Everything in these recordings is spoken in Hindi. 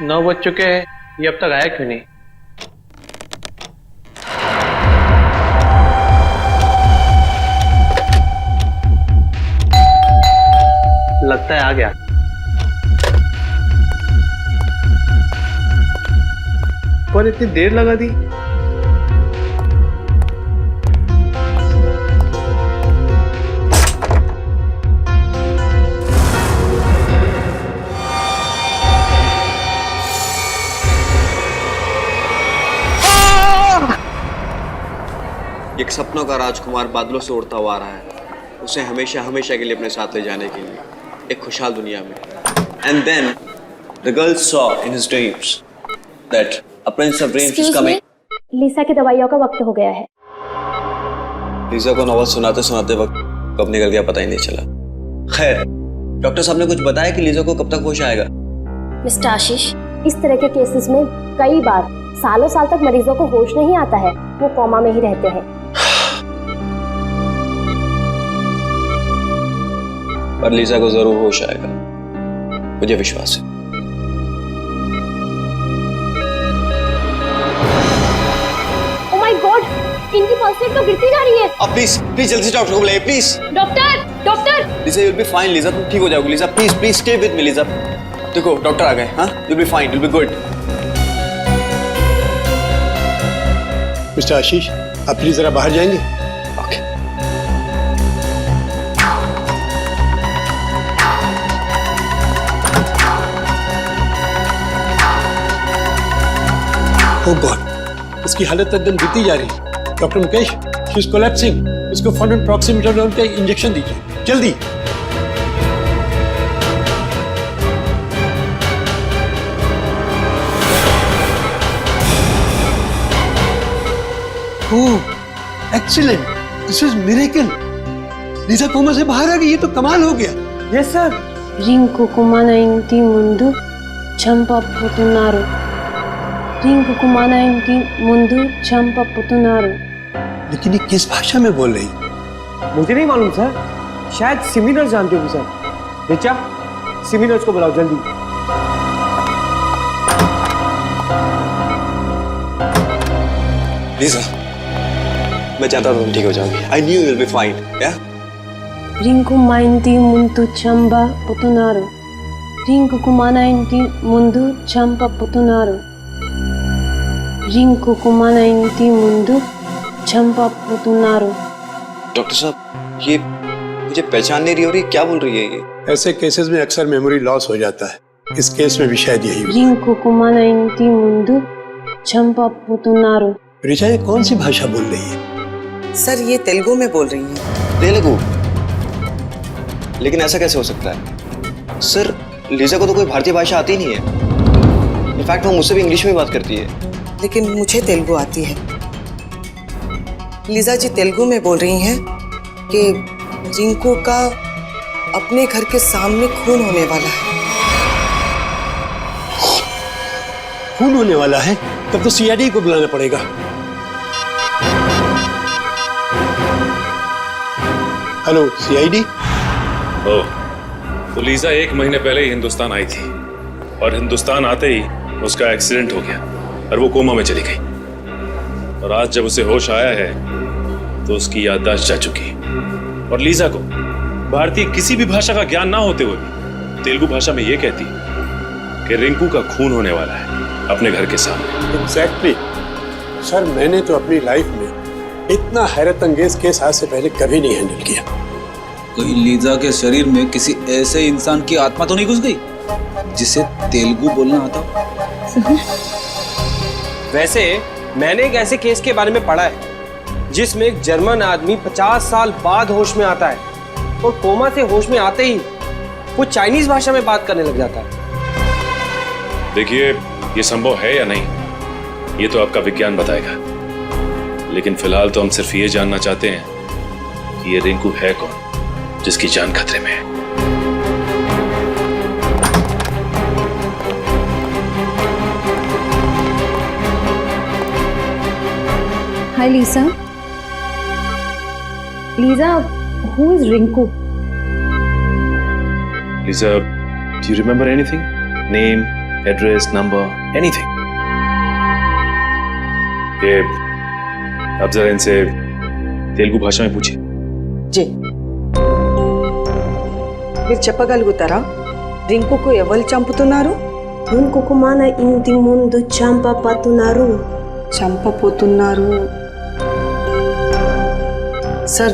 9 बज चुके हैं, ये अब तक आया क्यों नहीं? लगता है आ गया। पर इतनी देर लगा दी। एक सपनों का राजकुमार बादलों से उड़ता हुआ आ रहा है, उसे हमेशा हमेशा के लिए अपने साथ ले जाने के लिए एक खुशहाल दुनिया में। And then the girl saw in his dreams that a prince of dreams is coming. लीसा की दवाइयों का वक्त हो गया है। लीसा को नॉवल सुनाते सुनाते वक्त कब निकल गया पता ही नहीं चला। खैर, डॉक्टर साहब ने कुछ बताया कि लीसा को कब तक होश आएगा? मिस्टर आशीष, इस तरह के केसेस में कई बार सालों साल तक मरीजों को होश नहीं आता है, वो कोमा में ही रहते हैं। पर लीसा को जरूर होश आएगा, मुझे विश्वास है। ओह माय गॉड, इनकी पल्स रेट तो गिरती जा रही है। अब प्लीज प्लीज जल्दी से डॉक्टर को बुलाइए please. Doctor, doctor. Lisa you will be fine Lisa, तुम ठीक हो जाओगी Lisa, please please stay with me Lisa. देखो डॉक्टर आ गए। हाँ, you will be fine, you will be good. Mister Ashish, आप प्लीज जरा बाहर जाएंगे? ओके। ओह गॉड, इसकी हालत एकदम गिरती जा रही है। Doctor Mukesh, she is collapsing. इसको फौरन प्रॉक्सिमेटोजोन का इंजेक्शन दीजिए, जल्दी। Oh excellent, this is miracle. Lisa coma से बाहर आ गई, ये तो कमाल हो गया। Yes sir. రింకు కుమాన ఇంటి ముందు చంపబోతున్నారు. రింకు కుమాన ఇంటి ముందు చంపబోతున్నారు. लेकिन ये किस भाषा में बोल रही? मुझे नहीं मालूम सर, शायद सिमी नर्स जानते होगी सर। रिचा, सिमी नर्स को बुलाओ जल्दी। लीसा, मैं जानता था तुम ठीक हो जाओगी। I knew you will be fine, yeah? Rinku మా ఇంటి ముందు చంపబోతున్నారు. రింకు కుమాన ఇంటి ముందు చంపబోతున్నారు. రింకు కుమాన ఇంటి ముందు చంపబోతున్నారు. डॉक्टर साहब, ये मुझे पहचान नहीं रही हो रही, क्या बोल रही है ये? ऐसे केसेस में अक्सर मेमोरी लॉस हो जाता है, इस केस में भी शायद यही हुआ। రింకు కుమాన ఇంటి ముందు చంపబోతున్నారు. रिचा, ये कौन सी भाषा बोल रही है? सर ये तेलुगु में बोल रही हैं। तेलुगु? लेकिन ऐसा कैसे हो सकता है? सर, लीजा को तो कोई भारतीय भाषा आती नहीं है। इनफैक्ट वो मुझसे भी इंग्लिश में बात करती है। लेकिन मुझे तेलुगु आती है। लीजा जी तेलुगु में बोल रही हैं कि रिंकू का अपने घर के सामने खून होने वाला है। खून होने वाला है? तब तो सीआईडी को बुलाना पड़ेगा। Hello CID. ओह, तो लीजा 1 महीने पहले ही हिंदुस्तान आई थी और हिंदुस्तान आते ही उसका एक्सीडेंट हो गया और वो कोमा में चली गई। और आज जब उसे होश आया है तो उसकी याददाश्त जा चुकी। और लीजा को भारतीय किसी भी भाषा का ज्ञान ना होते हुए भी तेलुगु भाषा में ये कहती कि रिंकू का खून होने वाला है अपने घर के सामने। एग्जैक्टली सर, मैंने तो अपनी लाइफ में इतना हैरत अंगेज केस आज से पहले कभी नहीं हैंडल किया। कहीं लीजा के शरीर में किसी ऐसे इंसान की आत्मा तो नहीं घुस गई जिसे तेलुगु बोलना आता हो? वैसे मैंने एक ऐसे केस के बारे में पढ़ा है जिसमें एक जर्मन आदमी 50 साल बाद होश में आता है और कोमा से होश में आते ही वो चाइनीज भाषा में बात करने लग जाता है। देखिए, ये संभव है या नहीं ये तो आपका विज्ञान बताएगा, लेकिन फिलहाल तो हम सिर्फ ये जानना चाहते हैं कि ये रिंकू है कौन जिसकी जान खतरे में है। Hi Lisa. Lisa, who is Rinku? Lisa, do you remember anything? Name, address, number, anything. ये अब जरा इनसे तेलुगु भाषा में पूछिए। जी మీరు చెప్పగలుగుతారా రింకుకు ఎవరు చంపుతున్నారు? రింకుకు మన ఇంటి ముందు చంపబోతున్నారు. चंपपोतुन्नारू सर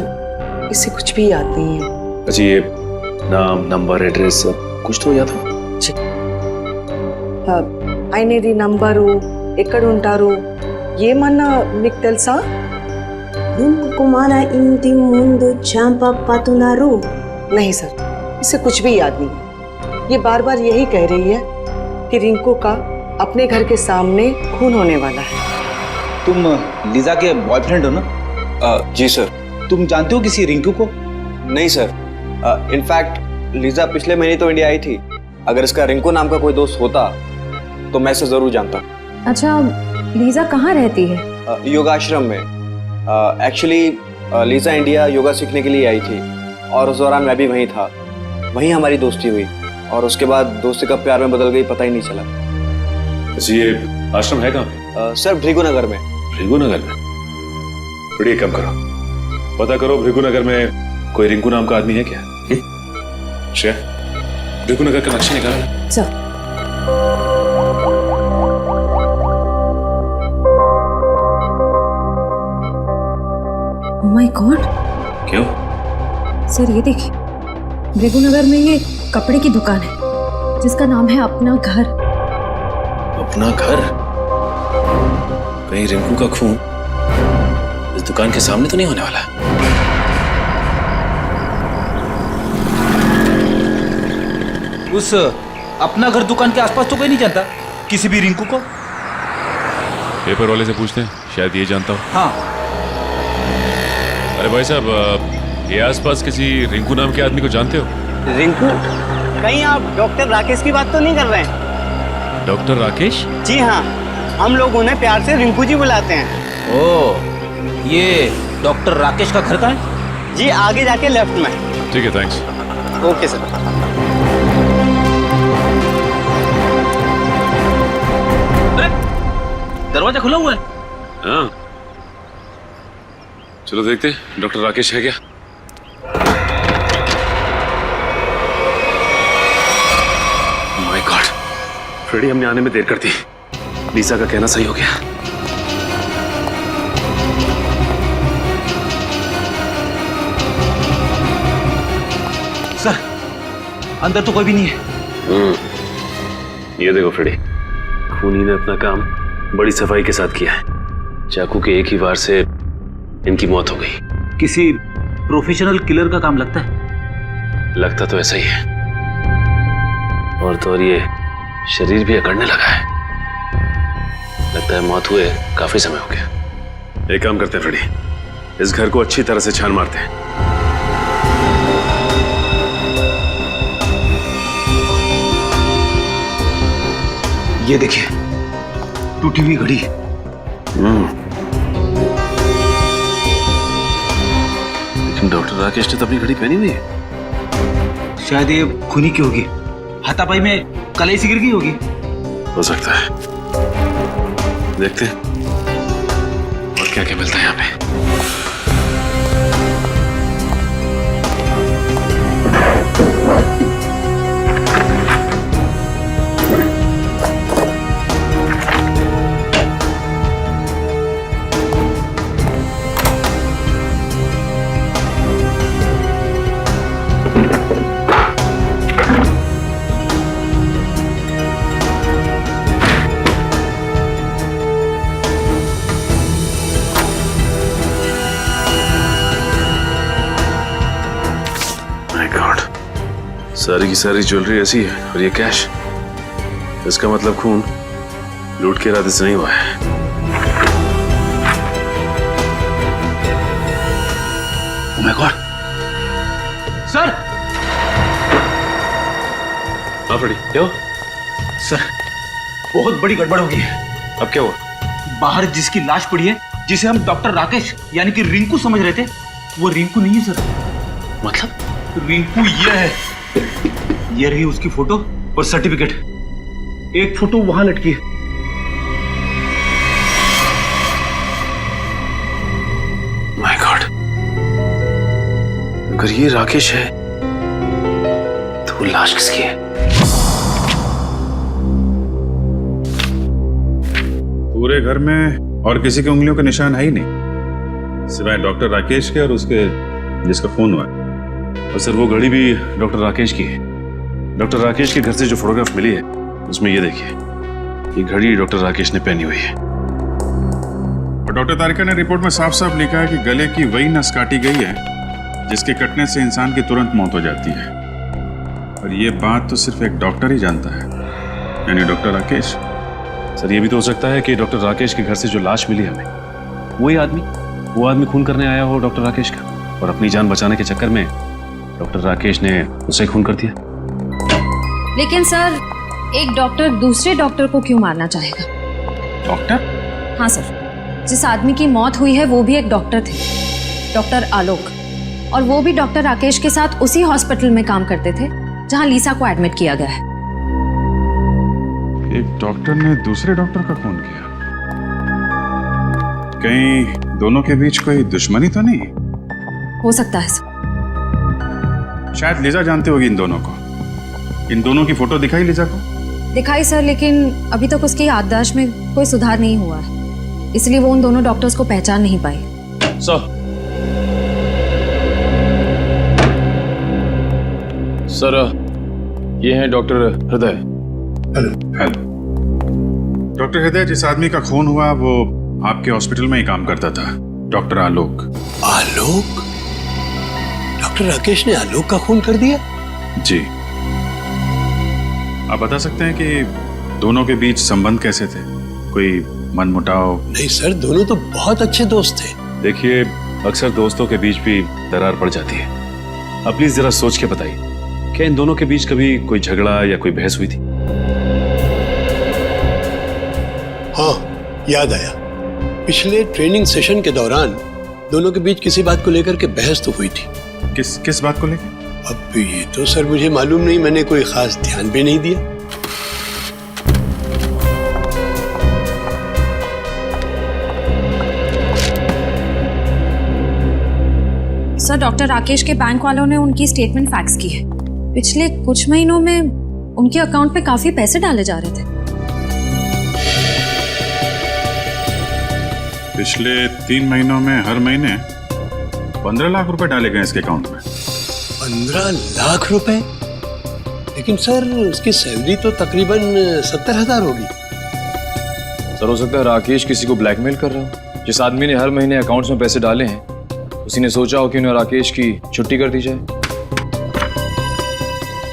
इसे कुछ भी याद नहीं है। अच्छा ये नाम, नंबर, एड्रेस सब कुछ तो याद हो? ఆయనది నంబరు, ఎక్కడ ఉంటారు, ఏమన్నా మీకు తెలుసా? రింకుకు మన ఇంటి ముందు చంపబోతున్నారు. नहीं सर, इसे कुछ भी याद नहीं। ये बार बार यही कह रही है कि रिंकू का अपने घर के सामने खून होने वाला है। तुम लीजा के बॉयफ्रेंड हो ना? जी सर। तुम जानते हो किसी रिंकू को? नहीं सर, इनफैक्ट लीजा पिछले महीने तो इंडिया आई थी। अगर इसका रिंकू नाम का कोई दोस्त होता तो मैं इसे जरूर जानता। अच्छा, लीजा कहाँ रहती है? योगाश्रम में। एक्चुअली लीजा इंडिया योगा सीखने के लिए आई थी और उस दौरान मैं भी वहीं था। वहीं हमारी दोस्ती हुई और उसके बाद दोस्ती कब प्यार में बदल गई पता ही नहीं चला। अच्छा ये आश्रम है कहाँ पे? सर भृगुनगर में। भृगुनगर में? बड़ी कम करो, पता करो भृगुनगर में कोई रिंकू नाम का आदमी है क्या? श्रेया, भृगुनगर का नक्शा निकाला। चल। ओह माय गॉड, क्यों? सर ये देखिए, भृगुनगर में ये कपड़े की दुकान है जिसका नाम है अपना घर। अपना घर? कहीं रिंकू का खून इस दुकान के सामने तो नहीं होने वाला? उस अपना घर दुकान के आसपास तो कोई नहीं जानता किसी भी रिंकू को? पेपर वाले से पूछते हैं, शायद ये जानता हो। हाँ। अरे भाई साहब, ये आसपास किसी रिंकू नाम के आदमी को जानते हो? रिंकू? कहीं आप डॉक्टर राकेश की बात तो नहीं कर रहे हैं? डॉक्टर राकेश? जी हाँ, हम लोग उन्हें प्यार से रिंकू जी बुलाते हैं। ओह, ये डॉक्टर राकेश का घर कहाँ है? जी आगे जाके लेफ्ट में। ठीक है, थैंक्स। Okay sir. दरवाजा खुला हुआ है। हाँ, चलो देखते हैं डॉक्टर राकेश है क्या। माय गॉड, फ्रेडी हमने आने में देर कर दी। लीजा का कहना सही हो गया। सर, अंदर तो कोई भी नहीं है। ये देखो फ्रेडी, खूनी ने अपना काम बड़ी सफाई के साथ किया है। चाकू के एक ही वार से इनकी मौत हो गई। किसी प्रोफेशनल किलर का काम लगता है। लगता तो ऐसा ही है, और तो और ये शरीर भी अकड़ने लगा है। लगता है मौत हुए काफी समय हो गया। एक काम करते हैं फ्रेडी, इस घर को अच्छी तरह से छान मारते हैं। ये देखिए, टूटी हुई घड़ी। लेकिन डॉक्टर राकेश ने तो अपनी घड़ी पहनी हुई है। शायद ये खूनी की होगी। हाथापाई में कलाई सी गिर गई होगी। हो सकता है, देखते हैं और क्या क्या मिलता है यहाँ पे। सारी की सारी ज्वेलरी ऐसी है और ये कैश। इसका मतलब खून लूट के इरादे से नहीं हुआ है। Oh my God, sir. हाँ फ्रेडी, क्या हुआ? सर, बहुत बड़ी गड़बड़ हो गई है। अब क्या हुआ? बाहर जिसकी लाश पड़ी है, जिसे हम डॉक्टर राकेश यानी कि रिंकू समझ रहे थे, वो रिंकू नहीं है सर। मतलब रिंकू ये है। ये रही उसकी फोटो और सर्टिफिकेट। एक फोटो वहां लटकी है। माय गॉड, अगर ये राकेश है तो वो लाश किसकी है? पूरे घर में और किसी के उंगलियों के निशान है ही नहीं, सिवाय डॉक्टर राकेश के और उसके जिसका फोन हुआ है। और सर वो घड़ी भी डॉक्टर राकेश की है। डॉक्टर राकेश के घर से जो फोटोग्राफ मिली है उसमें ये देखिए, ये घड़ी डॉक्टर राकेश ने पहनी हुई है। और डॉक्टर तारिका ने रिपोर्ट में साफ साफ लिखा है कि गले की वही नस काटी गई है जिसके कटने से इंसान की तुरंत मौत हो जाती है। और ये बात तो सिर्फ एक डॉक्टर ही जानता है, यानी डॉक्टर राकेश। सर ये भी तो हो सकता है कि डॉक्टर राकेश के घर से जो लाश मिली हमें, वो आदमी खून करने आया हो डॉक्टर राकेश का, और अपनी जान बचाने के चक्कर में डॉक्टर राकेश ने उसे खून कर दिया। लेकिन सर, एक डॉक्टर दूसरे डॉक्टर को क्यों मारना चाहेगा? डॉक्टर? हाँ सर, जिस आदमी की मौत हुई है वो भी एक डॉक्टर थे, डॉक्टर आलोक, और वो भी डॉक्टर राकेश के साथ उसी हॉस्पिटल में काम करते थे जहां लीसा को एडमिट किया गया है। एक डॉक्टर ने दूसरे डॉक्टर का खून किया? कहीं दोनों के बीच कोई दुश्मनी तो नहीं? हो सकता है सर। शायद लीजा जानती होगी इन दोनों को। इन दोनों की फोटो दिखाई लीजा को? दिखाई सर, लेकिन अभी तक उसकी याददाश्त में कोई सुधार नहीं हुआ है, इसलिए वो उन दोनों डॉक्टर्स को पहचान नहीं पाई। सर, ये हैं डॉक्टर हृदय। हेलो। डॉक्टर हृदय, जिस आदमी का खून हुआ वो आपके हॉस्पिटल में ही काम करता था, डॉक्टर आलोक। आलोक? डॉक्टर राकेश ने आलोक का खून कर दिया? जी। आप बता सकते हैं कि दोनों के बीच संबंध कैसे थे? कोई मनमुटाव? नहीं सर, दोनों तो बहुत अच्छे दोस्त थे। देखिए, अक्सर दोस्तों के बीच भी दरार पड़ जाती है। अब प्लीज जरा सोच के बताइए, क्या इन दोनों के बीच कभी कोई झगड़ा या कोई बहस हुई थी? हाँ, याद आया। पिछले ट्रेनिंग सेशन के दौरान दोनों के बीच किसी बात को लेकर के बहस तो हुई थी। किस बात को लेकर? अब ये तो सर मुझे मालूम नहीं, मैंने कोई खास ध्यान भी नहीं दिया। सर, डॉक्टर राकेश के बैंक वालों ने उनकी स्टेटमेंट फैक्स की है। पिछले कुछ महीनों में उनके अकाउंट पे काफी पैसे डाले जा रहे थे। पिछले 3 महीनों में हर महीने 15 लाख रुपए डाले गए इसके अकाउंट में। 15 लाख रुपए? लेकिन सर, उसकी सैलरी तो तकरीबन 70,000 होगी। सर, हो सकता है राकेश किसी को ब्लैकमेल कर रहा हो। जिस आदमी ने हर महीने अकाउंट्स में पैसे डाले हैं, उसी ने सोचा हो कि उन्हें राकेश की छुट्टी कर दी जाए।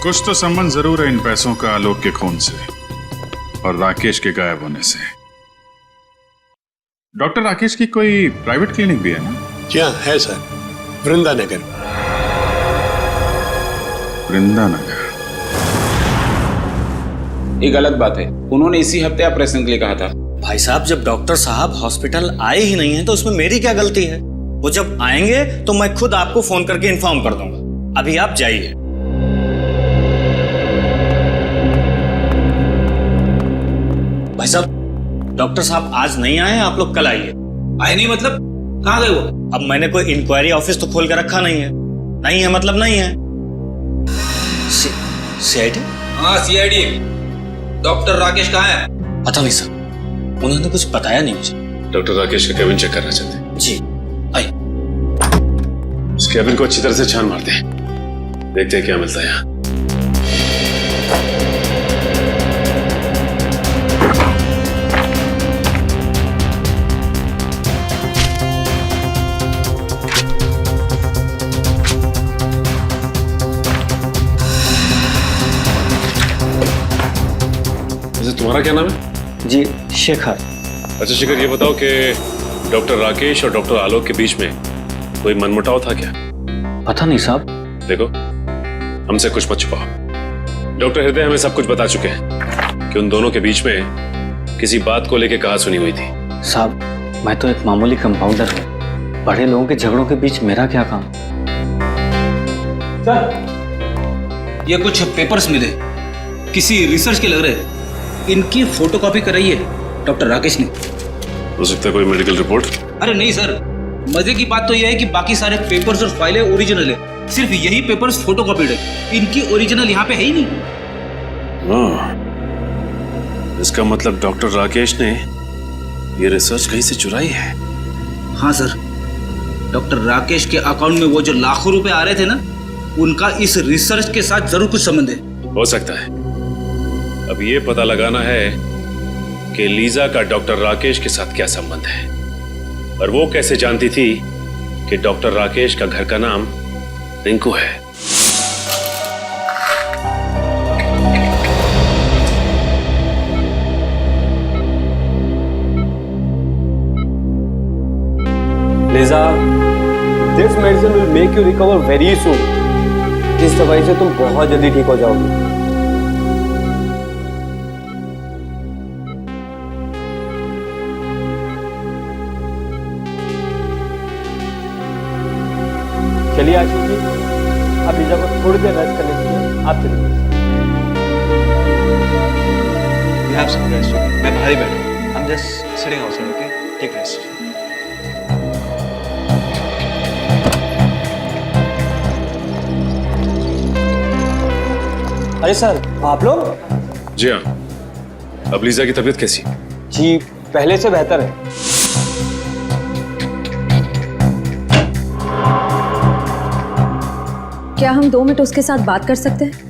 कुछ तो संबंध जरूर है इन पैसों का आलोक के खून से और राकेश के गायब होने से। डॉक्टर राकेश की कोई प्राइवेट क्लिनिक भी है ना? जी हाँ, है सर, वृंदानगर। वृंदानगर? ये गलत बात है। उन्होंने इसी हफ्ते ऑपरेशन के लिए कहा था। भाई साहब, जब डॉक्टर साहब हॉस्पिटल आए ही नहीं है तो उसमें मेरी क्या गलती है? वो जब आएंगे तो मैं खुद आपको फोन करके इन्फॉर्म कर दूंगा। अभी आप जाइए। भाई साहब, डॉक्टर साहब आज नहीं आए, आप लोग कल आइए। आए नहीं मतलब? कहाँ गए वो? अब मैंने कोई इंक्वायरी ऑफिस तो खोल के रखा नहीं है। नहीं है मतलब नहीं है। सीआईडी? हाँ, सीआईडी। डॉक्टर राकेश कहाँ है? पता नहीं सर, उन्होंने कुछ बताया नहीं मुझे। डॉक्टर राकेश का केबिन चेक करना चाहते हैं? जी, आइए। उस केबिन को अच्छी तरह से छान मारते हैं, देखते हैं क्या मिलता है यहाँ। तुम्हारा क्या नाम है? जी, शेखर। अच्छा शेखर, ये बताओ कि डॉक्टर राकेश और डॉक्टर आलोक के बीच में कोई मनमुटाव था क्या? पता नहीं साहब। देखो, हमसे कुछ मत छुपाओ। डॉक्टर हृदय हमें सब कुछ बता चुके हैं कि उन दोनों के बीच में किसी बात को लेकर कहा सुनी हुई थी। साहब, मैं तो एक मामूली कंपाउंडर हूँ। बड़े लोगों के झगड़ों के बीच मेरा क्या काम? सर, ये कुछ पेपर्स मिले, किसी रिसर्च के लग रहे। इनकी फोटोकॉपी कराई है डॉक्टर राकेश ने। हो सकता है कोई मेडिकल रिपोर्ट। अरे नहीं सर, मजे की बात तो यह है कि बाकी सारे पेपर्स और फाइलें ओरिजिनल है, सिर्फ यही पेपर्स फोटोकॉपीड है, इनकी ओरिजिनल यहाँ पे है ही नहीं। इसका मतलब डॉक्टर राकेश ने ये रिसर्च कहीं से चुराई है। हाँ सर, डॉक्टर राकेश के अकाउंट में वो जो लाखों रुपए आ रहे थे ना, उनका इस रिसर्च के साथ जरूर कुछ संबंध है। हो सकता है। अब ये पता लगाना है कि लीजा का डॉक्टर राकेश के साथ क्या संबंध है, और वो कैसे जानती थी कि डॉक्टर राकेश का घर का नाम रिंकू है। Lisa, this medicine will make you recover very soon. इस दवाई से तुम बहुत जल्दी ठीक हो जाओगे। चलिए आशीष जी, अब लिजा को थोड़ी देर रेस्ट करने दीजिए, आप चलिए। You have some rest, okay? मैं बाहर ही बैठा हूँ। I'm just sitting outside, okay? Take rest. अरे सर, आप लोग? जी हाँ। अब लीजा की तबीयत कैसी? जी पहले से बेहतर है। क्या हम 2 मिनट उसके साथ बात कर सकते हैं?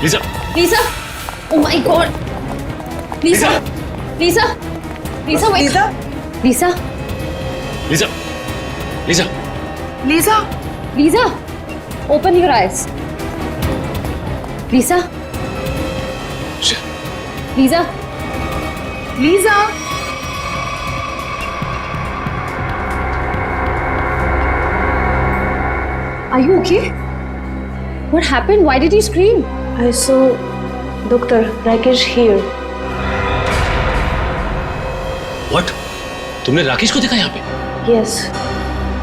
Lisa! Lisa! Oh my God! Lisa! Lisa! Lisa! wake up! Lisa! Lisa! Lisa! Lisa! Lisa! Open your eyes. Lisa! Lisa! Lisa! Are you okay? What happened? Why did you scream? I saw Dr. Rakesh here. What? तुमने राकेश को देखा यहाँ पे? Yes.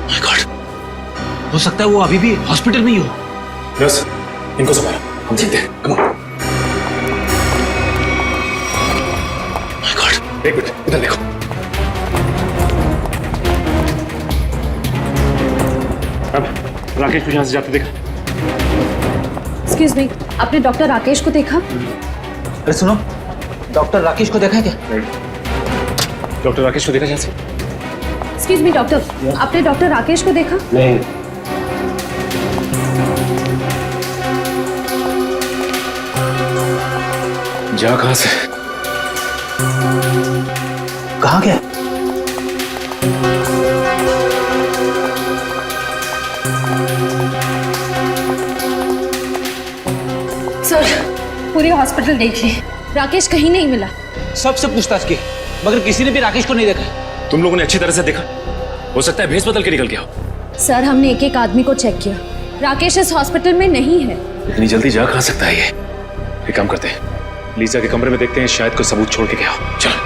My God! हो सकता है वो अभी भी हॉस्पिटल में ही हो। नर्स, इनको संभालो, हम चलते हैं। Come on. My God! एक मिनट, इधर देखो। अब राकेश को यहाँ से जाते देखा? Excuse me, आपने डॉक्टर राकेश को देखा? अरे सुनो, डॉक्टर राकेश को देखा है क्या? डॉक्टर राकेश को देखा यहाँ से? Excuse me, डॉक्टर, आपने डॉक्टर राकेश को देखा? नहीं। जा कहाँ से? कहाँ गया? सर, पूरी हॉस्पिटल देखी, राकेश कहीं नहीं मिला। सबसे पूछताछ की, मगर किसी ने भी राकेश को नहीं देखा। तुम लोगों ने अच्छी तरह से देखा? हो सकता है भेस बदल के निकल गया हो। सर, हमने एक एक आदमी को चेक किया, राकेश इस हॉस्पिटल में नहीं है। इतनी जल्दी जा कहाँ सकता है ये? एक काम करते हैं, लीजा के कमरे में देखते हैं, शायद कोई सबूत छोड़ के गया हो। चल।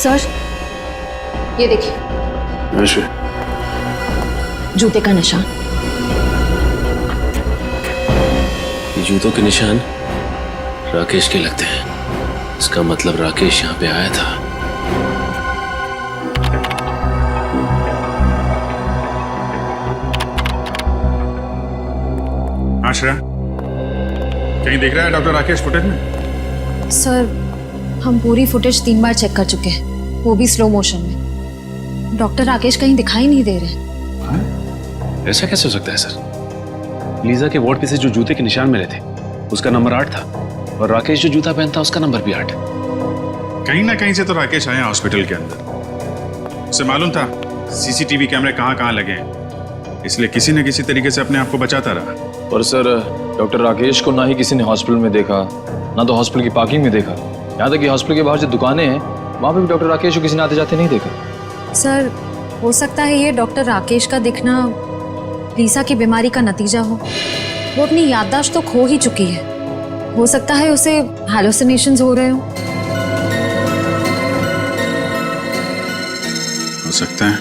सर, ये देखिए, जूते का निशान। ये जूतों के निशान राकेश के लगते हैं। इसका मतलब राकेश यहाँ पे आया था। हाँ श्रेया, कहीं देख रहा है डॉक्टर राकेश फुटेज में? सर, हम पूरी फुटेज 3 बार चेक कर चुके हैं, वो भी स्लो मोशन में। डॉक्टर राकेश कहीं दिखाई नहीं दे रहे। ऐसा कैसे हो सकता है सर? लीजा के वार्ड पे से जो जूते के निशान मिले थे उसका नंबर 8 था और राकेश जो जूता पहनता उसका नंबर भी 8। कहीं ना कहीं से तो राकेश आया हॉस्पिटल के अंदर। उसे मालूम था सीसीटीवी कैमरे कहाँ कहाँ लगे हैं, इसलिए किसी न किसी तरीके से अपने आप को बचाता रहा। और सर डॉक्टर राकेश को ना ही किसी ने हॉस्पिटल में देखा, ना तो हॉस्पिटल की पार्किंग में देखा, यहाँ तक कि हॉस्पिटल के बाहर जो दुकानें हैं वहाँ पे भी डॉक्टर राकेश को किसी ने आते जाते नहीं देखा। सर हो सकता है ये डॉक्टर राकेश का दिखना लीसा की बीमारी का नतीजा हो। वो अपनी याददाश्त तो खो ही चुकी है, हो सकता है उसे हैलुसिनेशंस हो रहे हो। हो सकता है।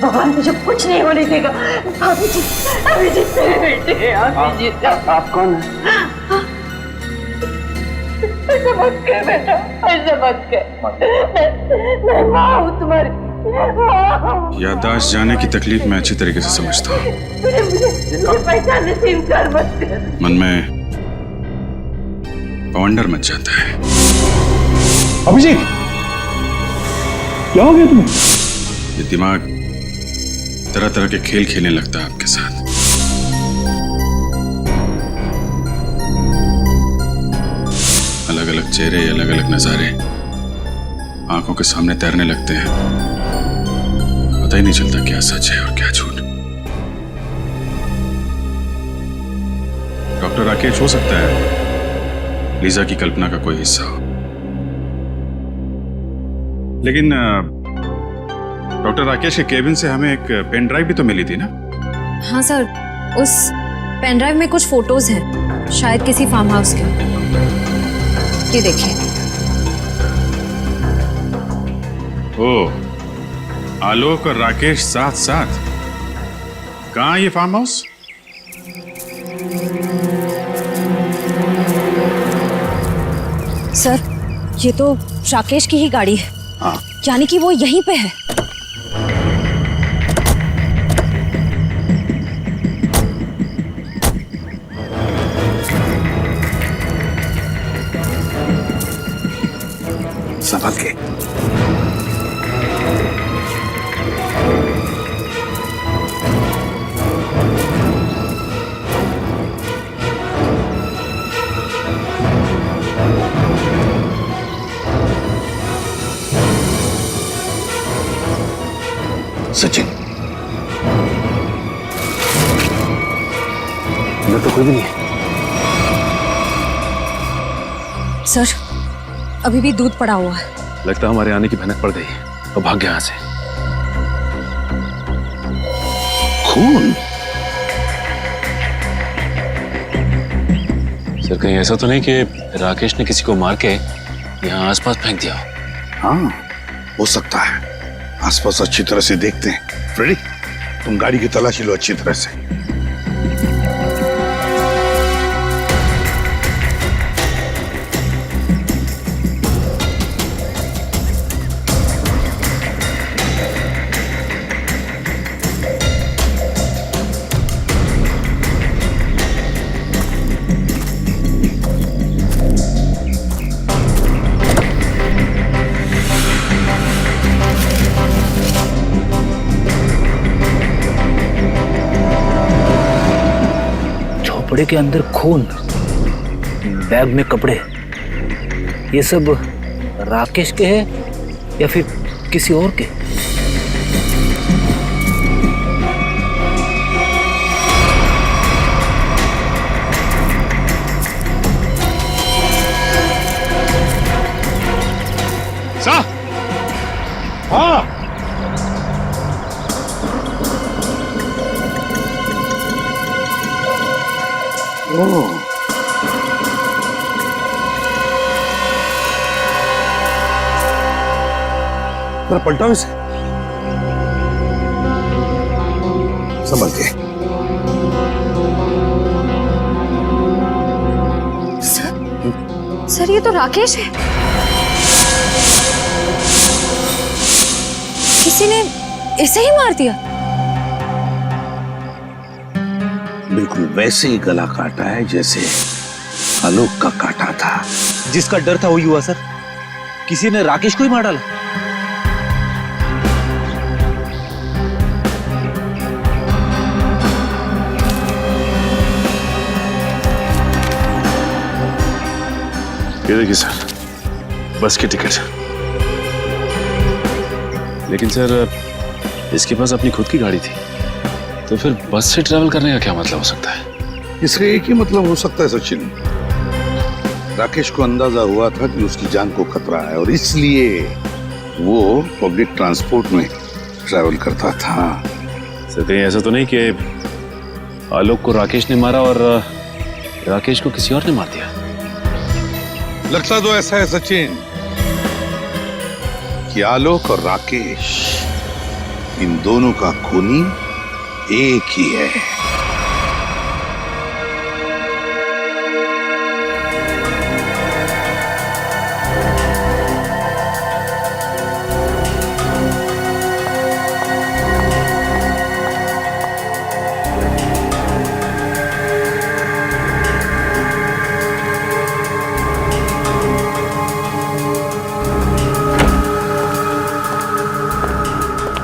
भगवान मुझे कुछ नहीं होने देगा। अभिजीत मेरे बेटे हैं। अभिजीत आप कौन है? ऐसा मत कर बेटा, ऐसा मत कर। मैं माँ हूँ तुम्हारी। याददाश्त जाने की तकलीफ मैं अच्छी तरीके से समझता हूँ। मुझे पहचानने से इनकार मत कर। मन में बवंडर मच जाता है। अभिजीत, क्या हो गया तुम्हें? ये दिमाग तरह तरह के खेल खेलने लगता है आपके साथ। अलग अलग चेहरे, अलग अलग नजारे आंखों के सामने तैरने लगते हैं। पता ही नहीं चलता क्या सच है और क्या झूठ। डॉक्टर राकेश हो सकता है लीजा की कल्पना का कोई हिस्सा हो, लेकिन डॉक्टर राकेश के केबिन से हमें एक पेन ड्राइव भी तो मिली थी ना? हाँ सर, उस पेन ड्राइव में कुछ फोटोज हैं, शायद किसी फार्म हाउस के। ये देखिए। ओह, आलोक और राकेश साथ साथ। कहाँ ये फार्म हाउस? सर ये तो राकेश की ही गाड़ी है। हाँ। यानी कि वो यहीं पे है। संभाल के। सचिन, मैं तो कोई भी नहीं है। सर अभी भी दूध पड़ा हुआ है। लगता हमारे आने की भनक पड़ गई तो भाग गया यहाँ से। खून? सर कहीं ऐसा तो नहीं कि राकेश ने किसी को मार के यहाँ आसपास फेंक दिया? हाँ, हो सकता है। आसपास अच्छी तरह से देखते हैं। फ्रेडी, तुम गाड़ी की तलाशी लो अच्छी तरह से। कपड़े के अंदर खून, बैग में कपड़े, ये सब राकेश के हैं या फिर किसी और के? हाँ, पलटा इसे। संभल के। सर ये तो राकेश है। किसी ने इसे ही मार दिया। बिल्कुल वैसे ही गला काटा है जैसे आलोक का काटा था। जिसका डर था वही हुआ सर। किसी ने राकेश को ही मार डाला। ये देखिए सर, बस की टिकट। लेकिन सर इसके पास अपनी खुद की गाड़ी थी, तो फिर बस से ट्रैवल करने का क्या मतलब हो सकता है? इसका एक ही मतलब हो सकता है सचिन, राकेश को अंदाजा हुआ था कि उसकी जान को खतरा है और इसलिए वो पब्लिक ट्रांसपोर्ट में ट्रैवल करता था। सर कहीं ऐसा तो नहीं कि आलोक को राकेश ने मारा और राकेश को किसी और ने मार दिया? लगता तो ऐसा है सचिन कि आलोक और राकेश इन दोनों का खूनी एक ही है।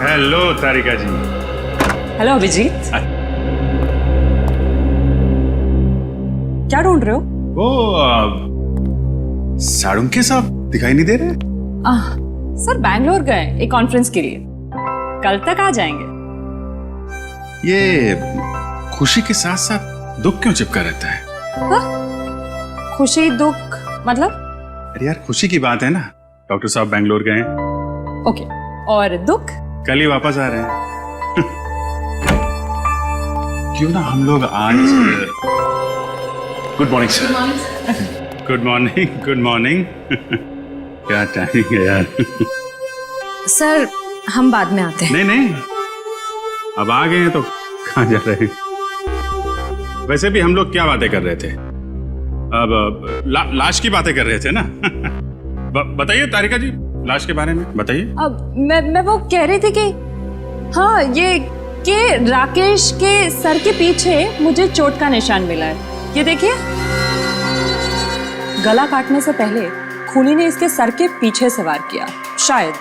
हेलो तारिका जी। हेलो अभिजीत। क्या ढूंढ रहे हो? वो साड़ुंके साहब दिखाई नहीं दे रहे? सर बैंगलोर गए एक कॉन्फ्रेंस के लिए, कल तक आ जाएंगे। ये खुशी के साथ साथ दुख क्यों चिपका रहता है? खुशी दुख मतलब? अरे यार खुशी की बात है ना, डॉक्टर साहब बैंगलोर गए। ओके, और दुख? कल ही वापस आ रहे हैं। क्यों ना हम लोग आज। Good morning sir. Good morning, good morning. क्या टाइमिंग है यार। सर हम बाद में आते हैं। नहीं नहीं, अब आ गए हैं तो कहाँ जा रहे हैं? वैसे भी हम लोग क्या बातें कर रहे थे? अब लाश की बातें कर रहे थे ना। बताइए तारिका जी, लाश के बारे में बताइए। अब मैं वो कह रही थी कि हाँ, ये कि राकेश के सर के पीछे मुझे चोट का निशान मिला है। ये देखिए, गला काटने से पहले खूनी ने इसके सर के पीछे से वार किया, शायद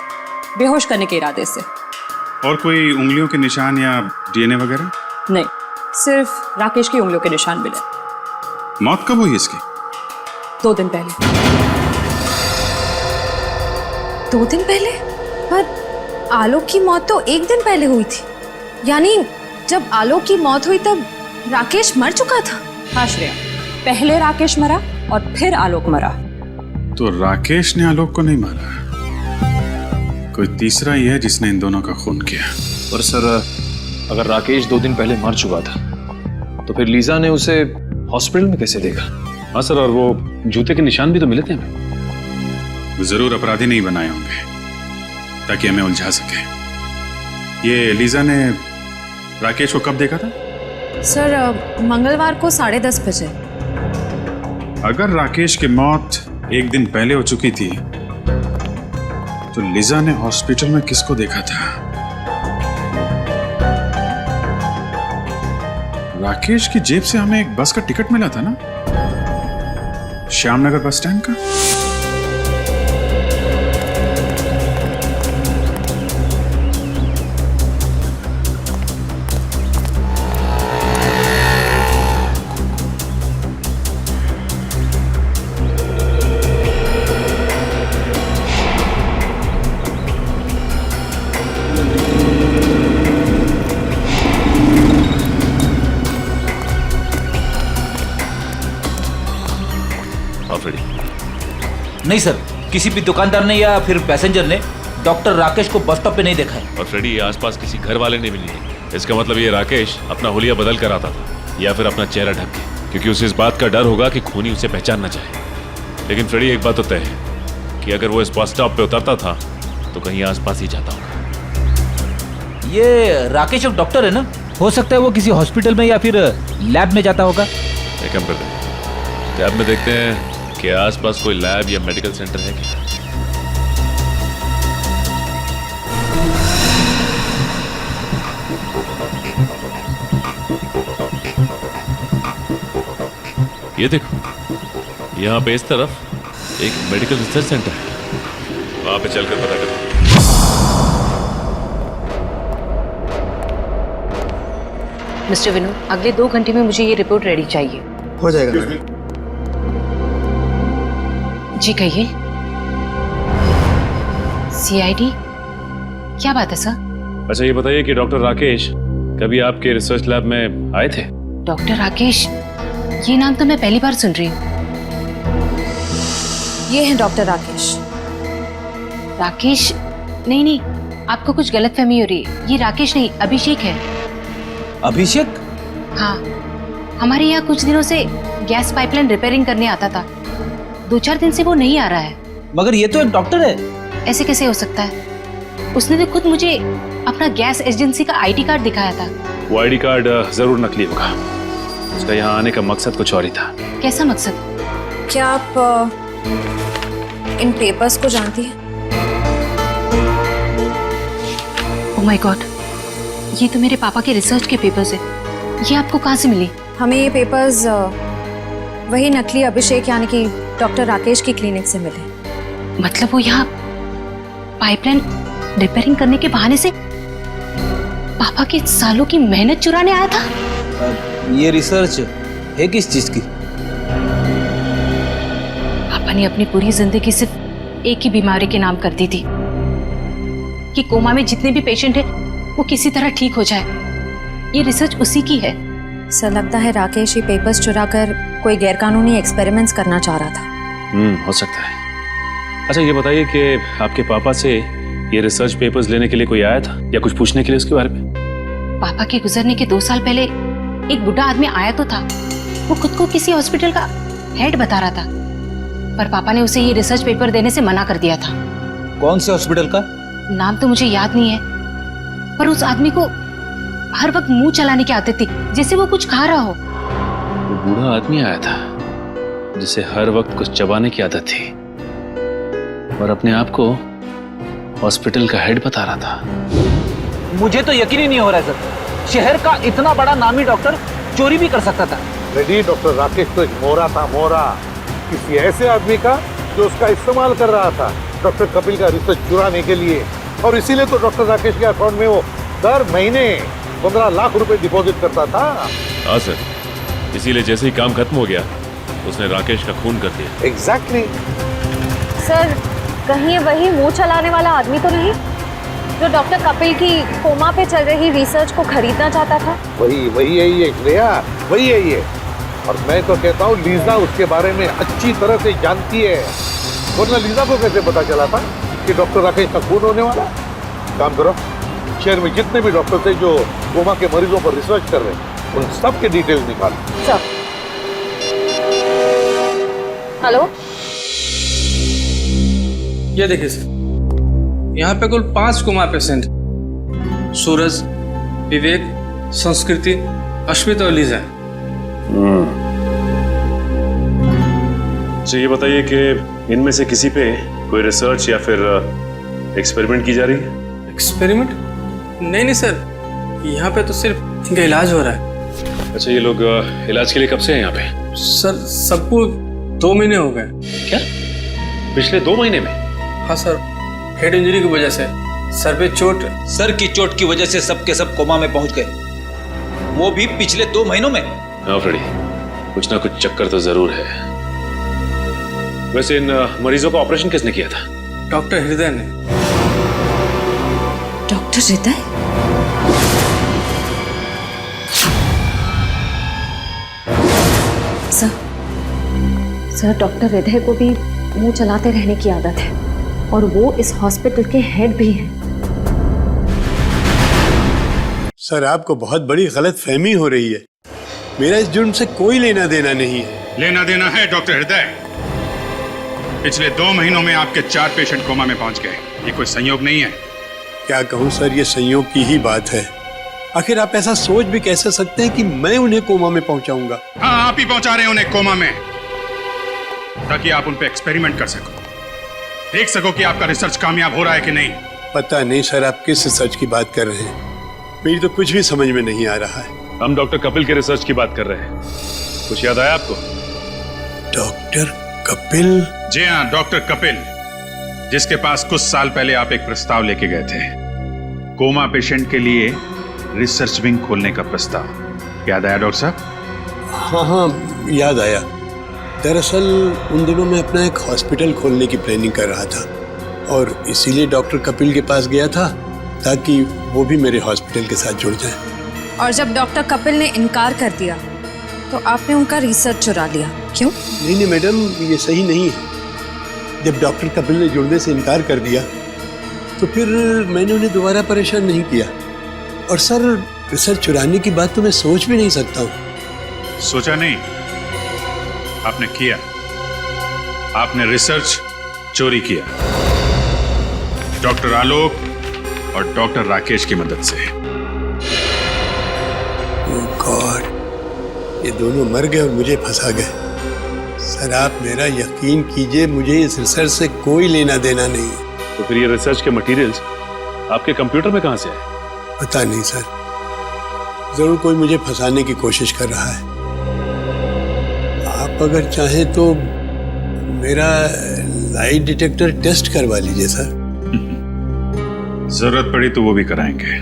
बेहोश करने के इरादे से। और कोई उंगलियों के निशान या डीएनए वगैरह? नहीं, सिर्फ राकेश की उंगलियों के निशान मिले। मौत कब हुई इसकी? 2 दिन पहले। 2 दिन पहले? पर आलोक की मौत तो 1 दिन पहले हुई थी। यानी जब आलोक की मौत हुई तब राकेश मर चुका था। हाँ श्रेया, पहले राकेश मरा और फिर आलोक मरा। तो राकेश ने आलोक को नहीं मारा, कोई तीसरा ही है जिसने इन दोनों का खून किया। पर सर अगर राकेश 2 दिन पहले मर चुका था तो फिर लीजा ने उसे हॉस्पिटल में कैसे देखा? हाँ सर, और वो जूते के निशान भी तो मिले थे हमें। वो जरूर अपराधी नहीं बनाए होंगे ताकि हमें उलझा सके। ये लीजा ने राकेश को कब देखा था? सर मंगलवार को 10:30 बजे। अगर राकेश की मौत 1 दिन पहले हो चुकी थी तो लीजा ने हॉस्पिटल में किसको देखा था? राकेश की जेब से हमें एक बस का टिकट मिला था ना, श्यामनगर बस स्टैंड का। नहीं सर, किसी भी दुकानदार ने या फिर पैसेंजर ने डॉक्टर राकेश को बस स्टॉप पे नहीं देखा है। और फ्रेडी, ये आसपास किसी घर वाले ने भी नहीं। इसका मतलब ये राकेश अपना हुलिया बदल कर आता था या फिर अपना चेहरा ढक के, क्योंकि उसे इस बात का डर होगा कि खूनी उसे पहचान ना चाहे। लेकिन फ्रेडी, एक बात तो तय है कि अगर वो इस बस स्टॉप पे उतरता था तो कहीं आसपास ही जाता होगा। ये राकेश एक डॉक्टर है ना, हो सकता है वो किसी हॉस्पिटल में या फिर लैब में जाता होगा। एक काम करते हैं, लैब में देखते हैं कि आसपास कोई लैब या मेडिकल सेंटर है क्या। ये देखो, यहाँ पे इस तरफ एक मेडिकल रिसर्च सेंटर है, वहां पे चलकर पता करते हैं। मिस्टर विनोद, अगले 2 घंटे में मुझे ये रिपोर्ट रेडी चाहिए। हो जाएगा। जी कहिए। सीआईडी, क्या बात है सर? अच्छा ये बताइए कि डॉक्टर राकेश कभी आपके रिसर्च लैब में आए थे? डॉक्टर राकेश, ये नाम तो मैं पहली बार सुन रही हूँ। ये है डॉक्टर राकेश। राकेश? नहीं नहीं, आपको कुछ गलतफहमी हो रही है। ये राकेश नहीं, अभिषेक है। अभिषेक? हाँ, हमारे यहाँ कुछ दिनों से गैस पाइपलाइन रिपेयरिंग करने आता था। 2-4 दिन से वो नहीं आ रहा है। मगर ये तो एक डॉक्टर है। ऐसे कैसे हो सकता है? उसने तो खुद मुझे अपना गैस एजेंसी का आईडी कार्ड दिखाया था। वो आईडी कार्ड जरूर नकली होगा। उसका यहाँ आने का मकसद कुछ और ही था। कैसा मकसद? क्या आप इन पेपर्स को जानती हैं? ओह माय गॉड, ये तो मेरे पापा के रिसर्च के पेपर्स है। ये आपको कहाँ से मिली? हमें ये पेपर्स वही नकली अभिषेक यानी कि डॉक्टर राकेश की क्लिनिक से मिले। मतलब वो यहाँ पाइपलाइन रिपेयरिंग करने के बहाने से पापा के सालों की मेहनत चुराने आया था? ये रिसर्च है किस चीज की? पापा ने अपनी पूरी जिंदगी सिर्फ एक ही बीमारी के नाम कर दी थी कि कोमा में जितने भी पेशेंट हैं वो किसी तरह ठीक हो जाए। ये रिसर्च उसी की है। सर, लगता है राकेश ये पेपर्स चुराकर कोई गैरकानूनी एक्सपेरिमेंट्स करना चाह रहा था। हो सकता है। अच्छा ये बताइए कि आपके पापा से ये रिसर्च पेपर्स लेने के लिए कोई आया था या कुछ पूछने के लिए उसके बारे में? पापा के गुजरने के 2 साल पहले एक बुढ़ा आदमी आया तो था। वो खुद को किसी हॉस्पिटल का हेड बता रहा था, पर पापा ने उसे ये रिसर्च पेपर देने से मना कर दिया था। कौन से हॉस्पिटल का? नाम तो मुझे याद नहीं है, पर उस आदमी को हर वक्त मुंह चलाने की आदत थी, जैसे वो कुछ खा रहा हो। वो बूढ़ा आदमी आया था जिसे हर वक्त कुछ चबाने की आदत थी और अपने आप को हॉस्पिटल का हेड बता रहा था। मुझे तो यकीन ही नहीं हो रहा है सर। शहर का इतना बड़ा नामी डॉक्टर चोरी भी कर सकता था। रेडी, डॉक्टर राकेश तो एक मोहरा था, मोहरा। किसी ऐसे आदमी का जो उसका इस्तेमाल कर रहा था डॉक्टर कपिल का रिसर्च चुराने के लिए। और इसीलिए तो डॉक्टर राकेश के अकाउंट में वो दर महीने 15 लाख रुपए डिपॉजिट करता था। हाँ सर, इसीलिए जैसे ही काम खत्म हो गया उसने राकेश का खून कर दिया। एग्जैक्टली। सर, कहीं ये वही मुंह चलाने वाला आदमी तो नहीं जो डॉक्टर कपिल की कोमा पे चल रही रिसर्च को खरीदना चाहता था? वही है ये श्रेया, वही है ये। और मैं तो कहता हूँ लीजा उसके बारे में अच्छी तरह से जानती है, वरना लीजा को कैसे पता चला था कि डॉक्टर राकेश का खून होने वाला? काम करो, शहर में जितने भी डॉक्टर थे जो कोमा के मरीजों पर रिसर्च कर रहे हैं उन सब के डिटेल्स निकालो। सर, हेलो, ये देखिए सर, यहाँ पे कुल 5 कोमा पेशेंट, सूरज, विवेक, संस्कृति, अश्वित और लीजा। तो ये बताइए कि इनमें से किसी पे कोई रिसर्च या फिर एक्सपेरिमेंट की जा रही है? एक्सपेरिमेंट? नहीं सर, यहाँ पे तो सिर्फ इनका इलाज हो रहा है। अच्छा, ये लोग इलाज के लिए कब से हैं यहाँ पे? सर, सबको 2 महीने हो गए। क्या? पिछले 2 महीने में? हाँ सर, हेड इंजरी की वजह से सर पे चोट। सर की चोट की वजह से सब के सब कोमा में पहुंच गए, वो भी पिछले 2 महीनों में। हाँ फ्रेडी, कुछ ना कुछ चक्कर तो जरूर है। वैसे इन मरीजों का ऑपरेशन किसने किया था? डॉक्टर हृदय ने। डॉक्टर हृदय? सर, डॉक्टर हृदय को भी मुंह चलाते रहने की आदत है और वो इस हॉस्पिटल के हेड भी हैं। सर, आपको बहुत बड़ी गलतफहमी हो रही है। मेरा इस जुर्म से कोई लेना देना नहीं है। लेना देना है डॉक्टर हृदय। पिछले 2 महीनों में आपके 4 पेशेंट कोमा में पहुंच गए। ये कोई संयोग नहीं है। क्या कहूँ सर, ये संयोग की ही बात है। आखिर आप ऐसा सोच भी कैसे सकते हैं कि मैं उन्हें कोमा में पहुंचाऊंगा? हाँ, आप ही पहुंचा रहे हैं उन्हें कोमा में, ताकि आप उन पे एक्सपेरिमेंट कर सको, देख सको कि आपका रिसर्च कामयाब हो रहा है कि नहीं। पता नहीं सर, आप किस रिसर्च की बात कर रहे हैं, मेरी तो कुछ भी समझ में नहीं आ रहा है। हम डॉक्टर कपिल के रिसर्च की बात कर रहे हैं। कुछ याद आया आपको? डॉक्टर कपिल? जी हाँ, डॉक्टर कपिल, जिसके पास कुछ साल पहले आप एक प्रस्ताव लेके गए थे, कोमा पेशेंट के लिए रिसर्च विंग खोलने का प्रस्ताव। याद आया डॉक्टर साहब? हाँ, याद आया। दरअसल उन दिनों मैं अपना एक हॉस्पिटल खोलने की प्लानिंग कर रहा था और इसीलिए डॉक्टर कपिल के पास गया था ताकि वो भी मेरे हॉस्पिटल के साथ जुड़ जाए। और जब डॉक्टर कपिल ने इनकार कर दिया तो आपने उनका रिसर्च चुरा लिया, क्यों? नहीं मैडम, ये सही नहीं है। जब डॉक्टर कपिल ने जुड़ने से इनकार कर दिया तो फिर मैंने उन्हें दोबारा परेशान नहीं किया। और सर, रिसर्च चुराने की बात तो मैं सोच भी नहीं सकता हूँ। सोचा नहीं, आपने किया। आपने रिसर्च चोरी किया, डॉक्टर आलोक और डॉक्टर राकेश की मदद से। ओह गॉड, ये दोनों मर गए और मुझे फंसा गए। सर, आप मेरा यकीन कीजिए, मुझे इस रिसर्च से कोई लेना देना नहीं है। तो फिर ये रिसर्च के मटेरियल्स आपके कंप्यूटर में कहां से आए? पता नहीं सर, जरूर कोई मुझे फंसाने की कोशिश कर रहा है। आप अगर चाहें तो मेरा लाइट डिटेक्टर टेस्ट करवा लीजिए सर। जरूरत पड़ी तो वो भी कराएंगे।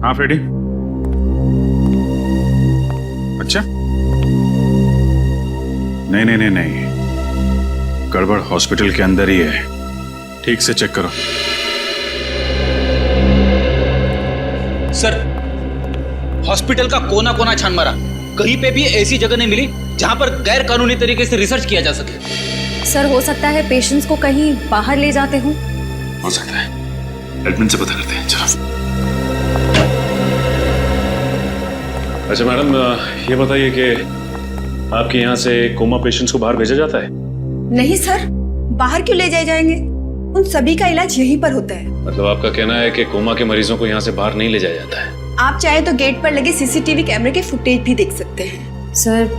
हाँ फ्रेडी, अच्छा नहीं, गड़बड़ हॉस्पिटल के अंदर ही है। ठीक से चेक करो। सर, हॉस्पिटल का कोना कोना छान मारा, कहीं पे भी ऐसी जगह नहीं मिली जहां पर गैर कानूनी तरीके से रिसर्च किया जा सके। सर, हो सकता है पेशेंट्स को कहीं बाहर ले जाते हों। हो सकता है, एडमिन से पता करते हैं। चलो। अच्छा मैडम, ये बताइए कि आपके यहाँ से कोमा पेशेंट्स को बाहर भेजा जाता है? नहीं सर, बाहर क्यों ले जाए जाएंगे? उन सभी का इलाज यहीं पर होता है। मतलब आपका कहना है कि कोमा के मरीजों को यहाँ से बाहर नहीं ले जाया जाता है? आप चाहे तो गेट पर लगे सीसीटीवी कैमरे के फुटेज भी देख सकते हैं। सर,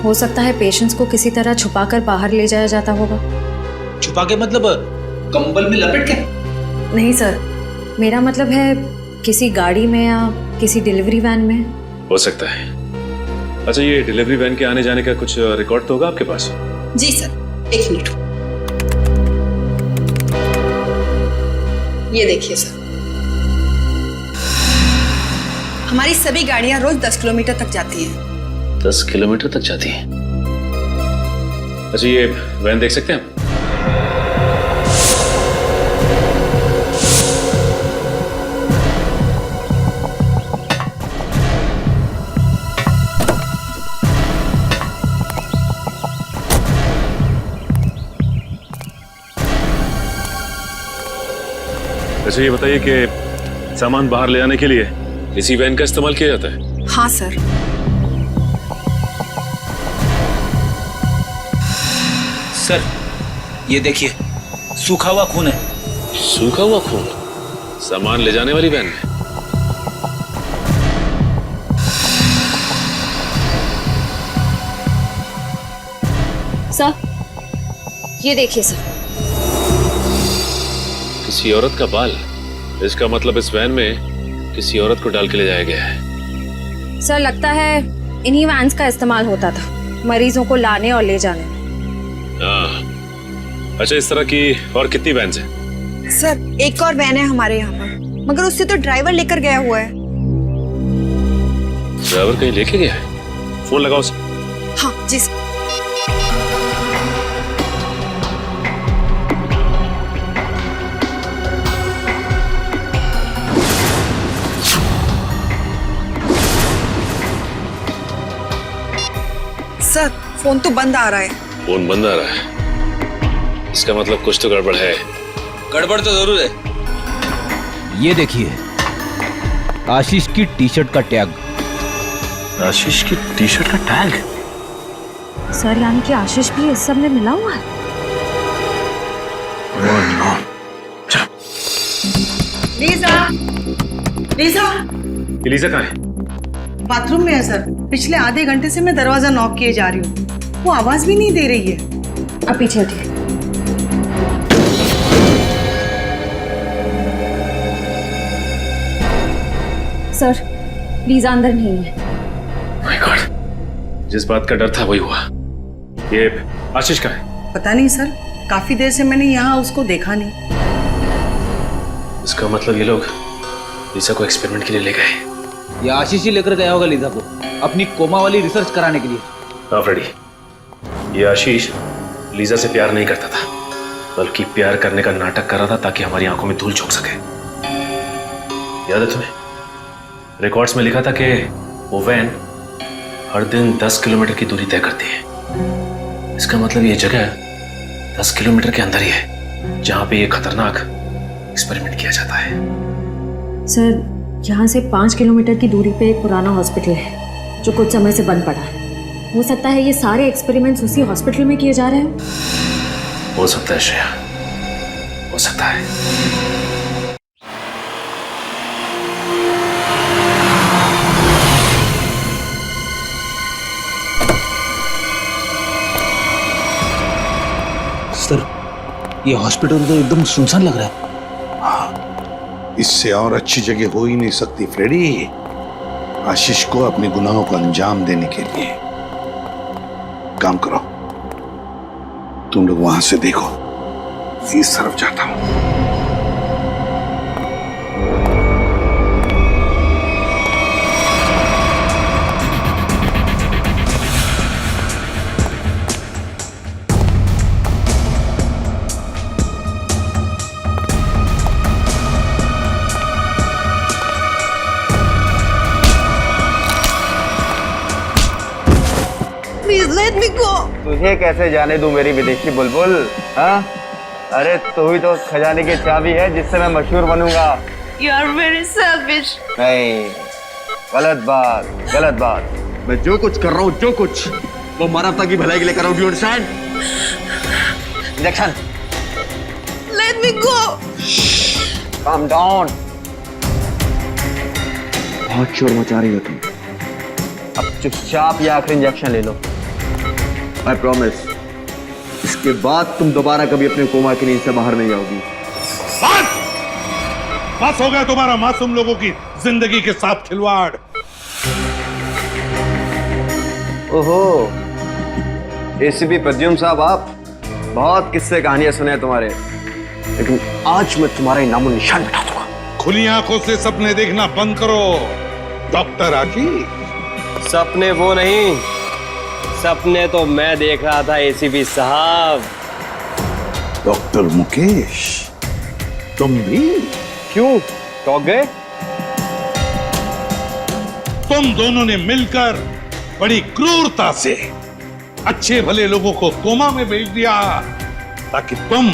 हो सकता है पेशेंट्स को किसी तरह छुपाकर बाहर ले जाया जाता होगा। छुपा के मतलब कंबल में लपेट के? नहीं सर, मेरा मतलब है किसी गाड़ी में या किसी डिलीवरी वैन में। हो सकता है। अच्छा, ये डिलीवरी वैन के आने जाने का कुछ रिकॉर्ड तो होगा आपके पास? जी सर, एक मिनट। ये देखिए सर, हमारी सभी गाड़ियां रोज 10 किलोमीटर तक जाती हैं। 10 किलोमीटर तक जाती है? अच्छा, ये वैन देख सकते हैं हम? अच्छा, ये बताइए कि सामान बाहर ले जाने के लिए इसी वैन का इस्तेमाल किया जाता है? हाँ सर। सर, ये देखिए, सूखा हुआ खून है। सूखा हुआ खून सामान ले जाने वाली वैन में? सर, ये देखिए सर, किसी औरत का बाल। इसका मतलब इस वैन में किसी औरत को डाल के ले जाया गया है। सर लगता है इन्हीं वैन्स का इस्तेमाल होता था मरीजों को लाने और ले जाने में। अच्छा, इस तरह की और कितनी वैन्स हैं? सर, एक और वैन है हमारे यहाँ पर, मगर उससे तो ड्राइवर लेकर गया हुआ है। ड्राइवर कहीं लेके गया है? फोन लगाओ उसे। हाँ जी सर। सर, फोन तो बंद आ रहा है। फोन बंद आ रहा है? इसका मतलब कुछ तो गड़बड़ है। गड़बड़ तो जरूर है। ये देखिए, आशीष की टी शर्ट का टैग। आशीष की टी शर्ट का टैग? सर, यानी कि आशीष भी इस सब में मिला हुआ है। लीजा, लीजा, लीजा कहाँ है? बाथरूम में है सर। पिछले आधे घंटे से मैं दरवाजा नॉक किए जा रही हूँ, वो आवाज भी नहीं दे रही है। अब पीछे हटिए। सर, लीजा अंदर नहीं है। माय गॉड, जिस बात का डर था वही हुआ। ये आशीष का है? पता नहीं सर, काफी देर से मैंने यहाँ उसको देखा नहीं। इसका मतलब ये लोग लीजा को एक्सपेरिमेंट के लिए ले गए। ये आशीष ही लेकर गया होगा लीजा को अपनी कोमा वाली रिसर्च कराने के लिए। हाँ फ्रेडी, ये आशीष लीजा से प्यार नहीं करता था, बल्कि प्यार करने का नाटक कर रहा था ताकि हमारी आंखों में धूल झोंक सके। याद है तुम्हें? रिकॉर्ड्स में लिखा था कि वो वैन हर दिन 10 किलोमीटर की दूरी तय करती है। इसका मतलब ये जगह 10 किलोमीटर के अंदर ही है जहां पे ये खतरनाक एक्सपेरिमेंट किया जाता है। सर, यहाँ से 5 किलोमीटर की दूरी पे एक पुराना हॉस्पिटल है जो कुछ समय से बंद पड़ा है। हो सकता है ये सारे एक्सपेरिमेंट्स उसी हॉस्पिटल में किए जा रहे हैं। हो सकता है श्रेया, हो सकता है। सर, ये हॉस्पिटल तो एकदम सुनसान लग रहा है। इससे और अच्छी जगह हो ही नहीं सकती फ्रेडी, आशीष को अपने गुनाहों को अंजाम देने के लिए। काम करो, तुम लोग वहां से देखो, इस तरफ जाता हूं। तुझे कैसे जाने दूं मेरी विदेशी बुलबुल? हाँ, अरे तू ही तो खजाने की चाबी है जिससे मैं मशहूर बनूंगा। You are very selfish. नहीं, गलत बात, गलत बात। मैं जो कुछ कर रहा हूँ, जो कुछ, वो मानवता की भलाई के लिए कर रहा हूँ। Do you understand? Injection. Let me go. Calm down. बहुत शोर मचा रही हो तुम। अब चुपचाप ये आखिरी इंजेक्शन ले लो। I promise, इसके बाद तुम दोबारा कभी अपने कोमा की नींद से बाहर नहीं जाओगी। बस हो गया तुम्हारा मासूम लोगों की जिंदगी के साथ खिलवाड़। ओहो, एसीपी प्रद्युम्न साहब, आप बहुत किस्से कहानियां सुने हैं तुम्हारे, लेकिन आज मैं तुम्हारा इनामो निशान मिटा दूंगा। खुली आंखों से सपने देखना बंद करो डॉक्टर आशीष। सपने वो नहीं, सपने तो मैं देख रहा था एसीपी साहब। डॉक्टर मुकेश, तुम भी? क्यों, टॉक गए? तुम दोनों ने मिलकर बड़ी क्रूरता से अच्छे भले लोगों को कोमा में भेज दिया ताकि तुम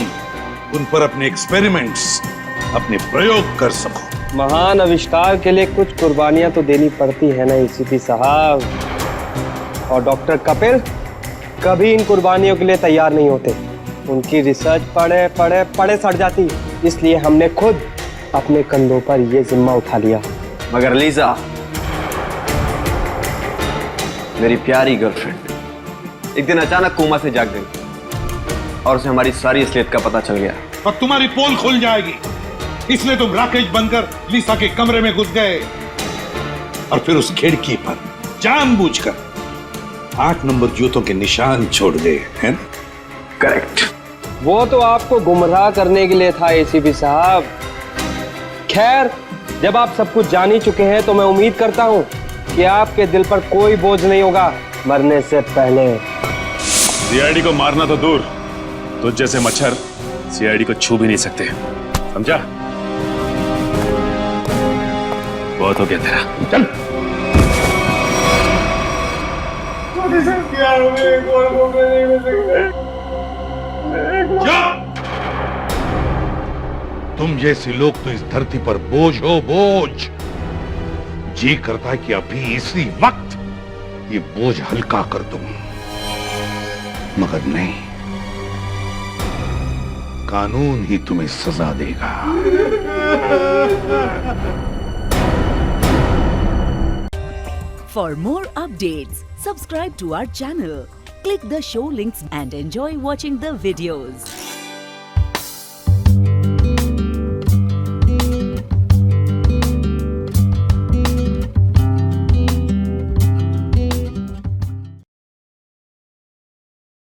उन पर अपने एक्सपेरिमेंट्स, अपने प्रयोग कर सको। महान आविष्कार के लिए कुछ कुर्बानियां तो देनी पड़ती है ना एसीपी साहब, और डॉक्टर कपिल कभी इन कुर्बानियों के लिए तैयार नहीं होते। उनकी रिसर्च पढ़े पढ़े पढ़े सड़ जाती, इसलिए हमने खुद अपने कंधों पर यह जिम्मा उठा लिया। मगर लीजा, मेरी प्यारी गर्लफ्रेंड, एक दिन अचानक कोमा से जाग गई और उसे हमारी सारी असलियत का पता चल गया। और तुम्हारी पोल खुल जाएगी, इसलिए तुम राकेश बनकर लीसा के कमरे में घुस गए और फिर उस खिड़की पर जानबूझकर 8 नंबर जूतों के निशान छोड़ गए, हैं? करेक्ट। वो तो आपको गुमराह करने के लिए था एसीपी साहब। खैर, जब आप सब कुछ जान ही चुके हैं तो मैं उम्मीद करता हूं कि आपके दिल पर कोई बोझ नहीं होगा मरने से पहले। सीआईडी को मारना तो दूर, तुझ जैसे मच्छर सीआईडी को छू भी नहीं सकते, समझा? बहुत हो गया तेरा, चल। तुम जैसे लोग तो इस धरती पर बोझ हो, बोझ। जी करता है कि अभी इसी वक्त ये बोझ हल्का कर दूं, मगर नहीं, कानून ही तुम्हें सजा देगा। For more updates, subscribe to our channel, click the show links and enjoy watching the videos.